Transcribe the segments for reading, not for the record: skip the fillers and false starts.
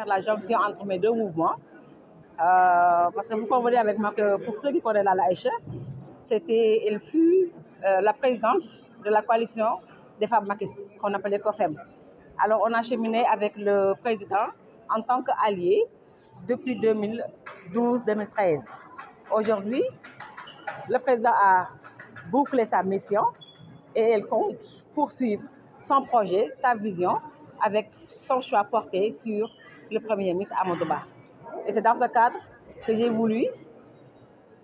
faire la jonction entre mes deux mouvements. Parce que vous convenez avec moi que pour ceux qui connaissent la Aïcha, elle fut la présidente de la coalition des femmes maquistes, qu'on appelait COFEM. Alors on a cheminé avec le président en tant qu'allié depuis 2012-2013. Aujourd'hui, le président a bouclé sa mission et elle compte poursuivre son projet, sa vision, avec son choix porté sur le Premier ministre Amadou Ba. Et c'est dans ce cadre que j'ai voulu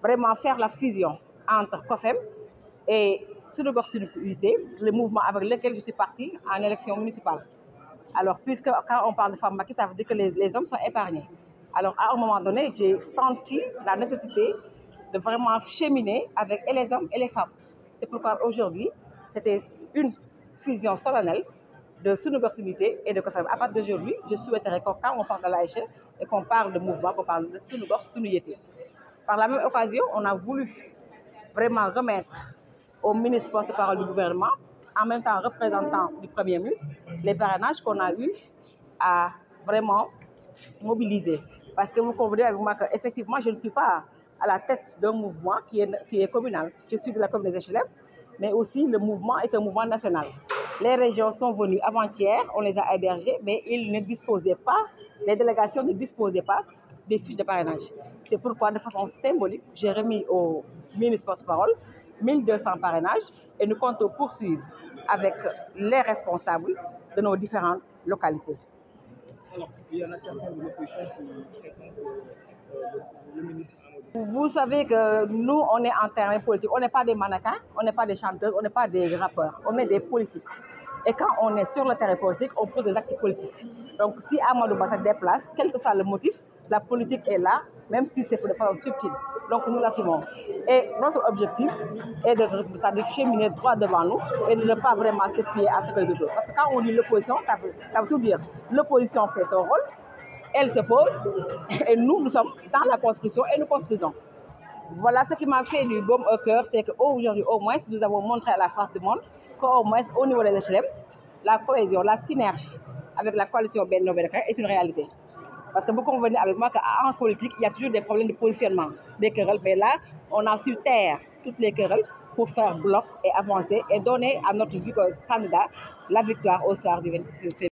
vraiment faire la fusion entre COFEM et Sunu Gox Sunu Unité, le mouvement avec lequel je suis partie en élection municipale. Alors, puisque quand on parle de femmes maquistes, ça veut dire que les hommes sont épargnés. Alors, à un moment donné, j'ai senti la nécessité de vraiment cheminer avec les hommes et les femmes. C'est pourquoi aujourd'hui, c'était une fusion solennelle de Sunu Gox Unité et de COFEM. À partir d'aujourd'hui, je souhaiterais que quand on parle de l'AICH et qu'on parle de mouvement, qu'on parle de Sunu Gox Sunu Unité. Par la même occasion, on a voulu vraiment remettre au ministre porte-parole du gouvernement, en même temps représentant du Premier ministre, les parrainages qu'on a eu à vraiment mobiliser. Parce que vous convenez avec moi qu'effectivement, je ne suis pas à la tête d'un mouvement qui est communal. Je suis de la commune des HLM, mais aussi le mouvement est un mouvement national. Les régions sont venues avant-hier, on les a hébergées, mais ils ne disposaient pas, les délégations ne disposaient pas des fiches de parrainage. C'est pourquoi, de façon symbolique, j'ai remis au ministre porte-parole 1200 parrainages et nous comptons poursuivre avec les responsables de nos différentes localités. Alors, il y en a certains de l'opposition qui prétendent que le ministre Amadou. Vous savez que nous, on est en terrain politique. On n'est pas des mannequins, on n'est pas des chanteurs, on n'est pas des rappeurs. On est des politiques. Et quand on est sur le terrain politique, on pose des actes politiques. Donc, si Amadou Ba se déplace, quel que soit le motif, la politique est là, même si c'est de façon subtile. Donc, nous l'assumons. Et notre objectif est de cheminer droit devant nous et de ne pas vraiment se fier à ce que les autres. Parce que quand on dit l'opposition, ça veut tout dire. L'opposition fait son rôle, elle se pose, et nous sommes dans la construction et nous construisons. Voilà ce qui m'a fait du baume au cœur, c'est qu'aujourd'hui, au moins, nous avons montré à la face du monde qu'au moins, au niveau des HLM, la cohésion, la synergie avec la coalition Benno Bokk Yaakaar est une réalité. Parce que vous convenez avec moi qu'en politique, il y a toujours des problèmes de positionnement, des querelles. Mais là, on a su taire toutes les querelles pour faire bloc et avancer et donner à notre candidat la victoire au soir du 26 février.